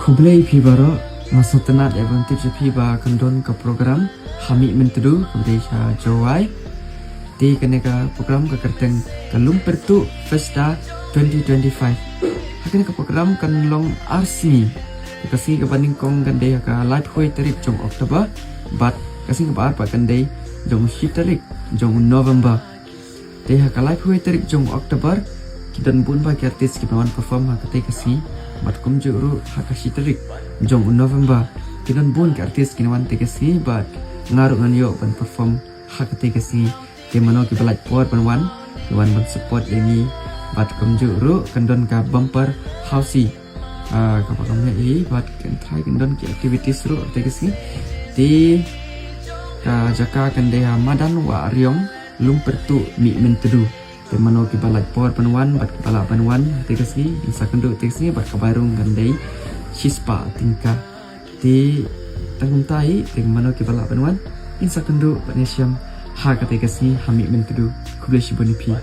Kublai pi baro masuk tenat advantage pi ba kandon ke program hami mentedu kublai sha jawai di keneka program ke kerteng kalum pertu Festa 2025 hakene ke program kan long arsmi kasih ke banding kong kan deh ka live hoi tarik jong Oktober bat kasih ke bar pa kan deh jong tarik jong November deh ka live hoi tarik jong Oktober kidan bun ba artis kipan perform hakate kasih bat kum juru hakashi tarik jong November kidan bun artis kinawan te kasih bat ngaru ngan yo ban perform hakate kasih ke mano ki balai por ban wan ban support ini bat kum juru kandon ka bumper housey kapag kami buat try kendon ki activities ru te kasih di ka jaka kan deha madan wa riong lumpertu mi mentedu te mano ki balai por panwan bat kepala panwan te kasih bisa kenduk te kasih bat kabarung kan dei shispa tingka di tanggung tai te mano ki balai panwan insa kenduk bat nesiam ha ka te kasih hami mentedu kublai bonipi